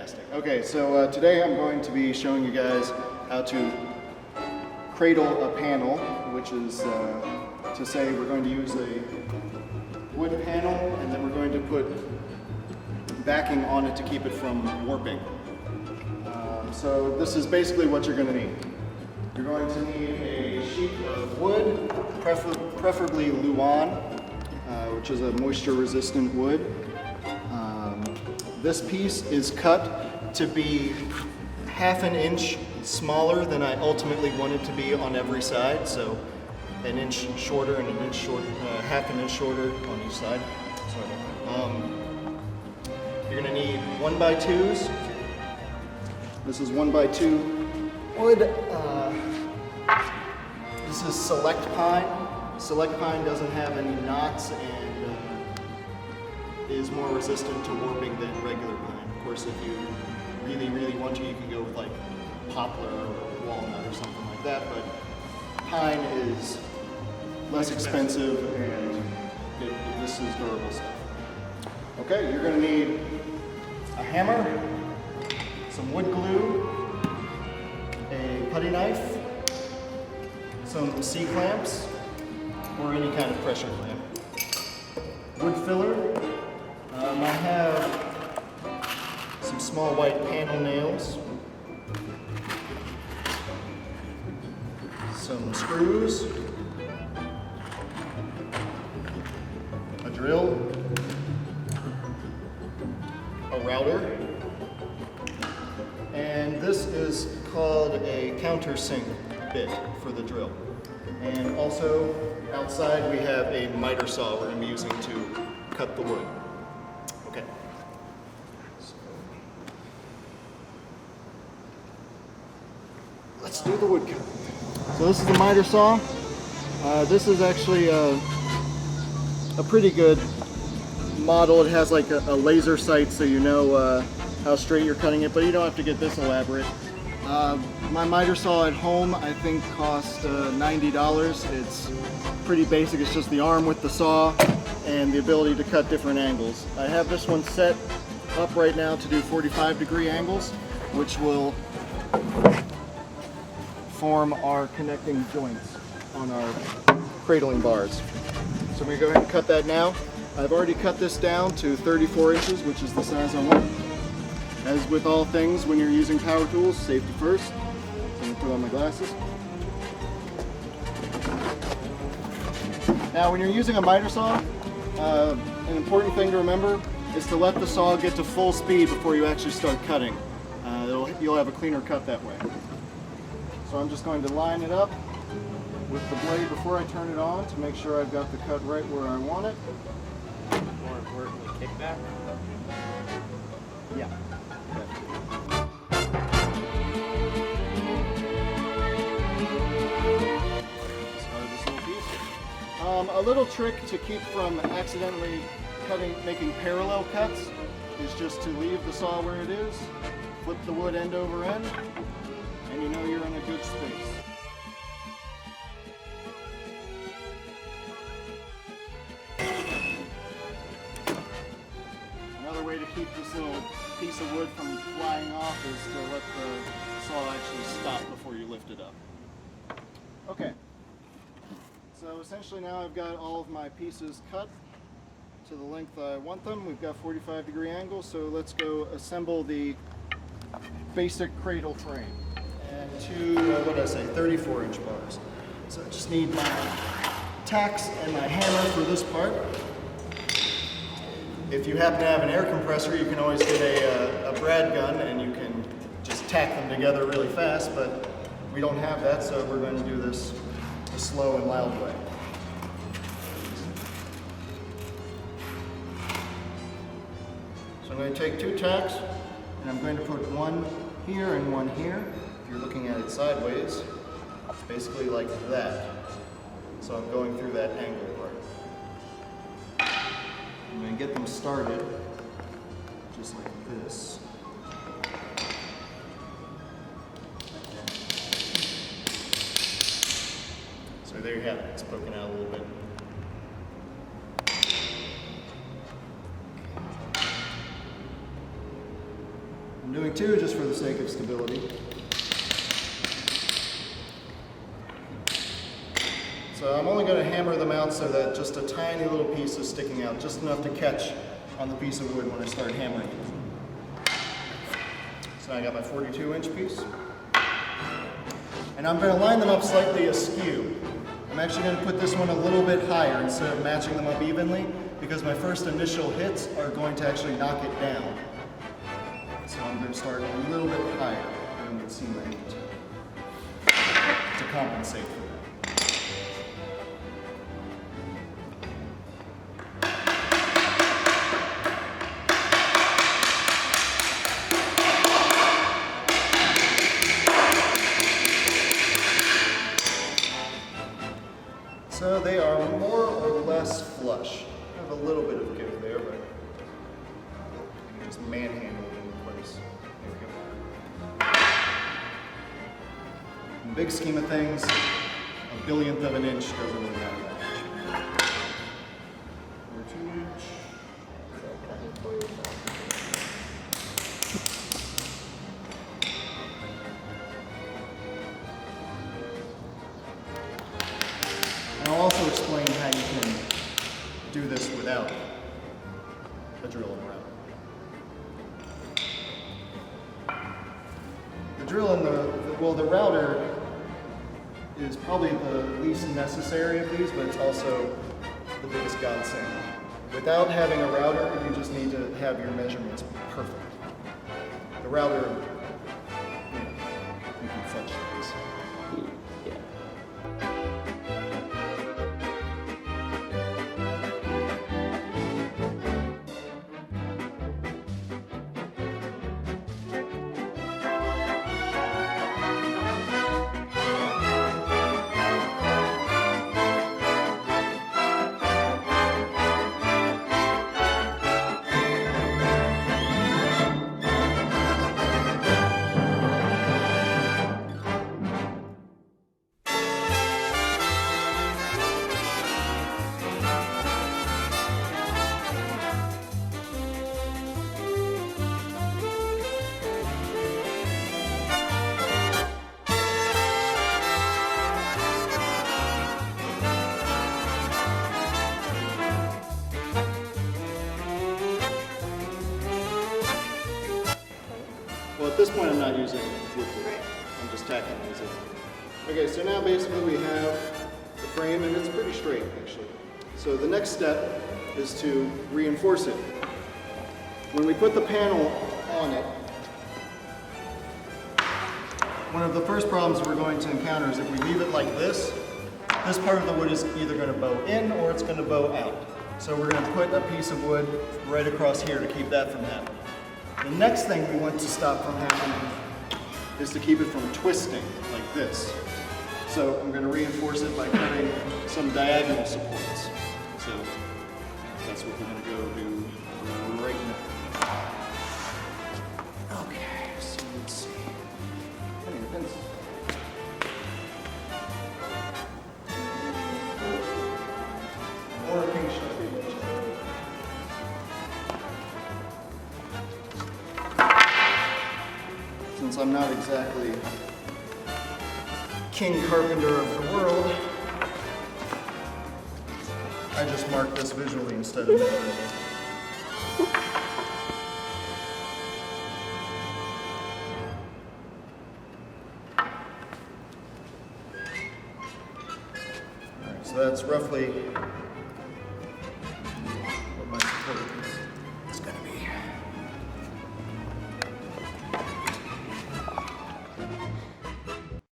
Fantastic. Okay, so today I'm going to be showing you guys how to cradle a panel, which is to say we're going to use a wood panel and then we're going to put backing on it to keep it from warping. So this is basically what you're going to need. You're going to need a sheet of wood, preferably Luan, which is a moisture-resistant wood. This piece is cut to be half an inch smaller than I ultimately want it to be on every side, so an inch shorter and an inch shorter, half an inch shorter on each side. You're going to need 1x2s. This is 1x2 wood. This is select pine. Select pine doesn't have any knots and is more resistant to warping than regular pine. Of course, if you really, really want to, you can go with like poplar or walnut or something like that, but pine is less expensive and this is durable stuff. Okay, you're going to need a hammer, some wood glue, a putty knife, some C-clamps, or any kind of pressure clamp, wood filler. I have some small white panel nails, some screws, a drill, a router, and this is called a countersink bit for the drill. And also outside we have a miter saw we're going to be using to cut the wood. Okay. Let's do the wood cut. So this is the miter saw. This is actually a pretty good model. It has like a laser sight so you know how straight you're cutting it, but you don't have to get this elaborate. My miter saw at home I think cost $90. It's pretty basic. It's just the arm with the saw and the ability to cut different angles. I have this one set up right now to do 45-degree angles, which will form our connecting joints on our cradling bars. So I'm going to go ahead and cut that now. I've already cut this down to 34 inches, which is the size I want. As with all things, when you're using power tools, safety first. I'm going to put on my glasses. Now, when you're using a miter saw, an important thing to remember is to let the saw get to full speed before you actually start cutting. You'll have a cleaner cut that way. So I'm just going to line it up with the blade before I turn it on to make sure I've got the cut right where I want it. More importantly, kickback. Yeah. A little trick to keep from accidentally making parallel cuts is just to leave the saw where it is, flip the wood end over end, and you know you're in a good space. Another way to keep this little piece of wood from flying off is to let the saw actually stop before you lift it up. Okay. So essentially now I've got all of my pieces cut to the length I want them. We've got 45-degree angles, so let's go assemble the basic cradle frame. And two, 34-inch bars. So I just need my tacks and my hammer for this part. If you happen to have an air compressor, you can always get a brad gun and you can just tack them together really fast, but we don't have that, so we're going to do this the slow and loud way. So I'm going to take two tacks and I'm going to put one here and one here. If you're looking at it sideways, it's basically like that. So I'm going through that angle part. I'm going to get them started just like this. So there you have it, it's poking out a little bit. I'm doing doing 2 just for the sake of stability. So I'm only going to hammer them out so that just a tiny little piece is sticking out, just enough to catch on the piece of wood when I start hammering it. So now I got my 42-inch piece. And I'm going to line them up slightly askew. I'm actually going to put this one a little bit higher instead of matching them up evenly, because my first initial hits are going to actually knock it down. So I'm going to start a little bit higher than the seam rate to compensate for that. So they are more or less flush. I have a little bit of give there, but I can just manhandle it into place. There we go. In the big scheme of things, a billionth of an inch doesn't really matter that much. Or 2 inch. And I'll also explain how you can do this without a drill and router. The drill and the router is probably the least necessary of these, but it's also the biggest godsend. Without having a router, you just need to have your measurements perfect. The router, you can fudge these. Well, at this point I'm not using wood glue. I'm just tacking these in. Okay, so now basically we have the frame, and it's pretty straight actually. So the next step is to reinforce it. When we put the panel on it, one of the first problems we're going to encounter is if we leave it like this part of the wood is either going to bow in or it's going to bow out. So we're going to put a piece of wood right across here to keep that from happening. The next thing we want to stop from happening is to keep it from twisting like this. So I'm going to reinforce it by putting some diagonal supports. So that's what we're going to go do right now. Okay, so let's see. I need a pencil. Or a pink Sharpie. Since I'm not exactly king carpenter of the world, I just mark this visually instead of memorizing. Alright, so that's roughly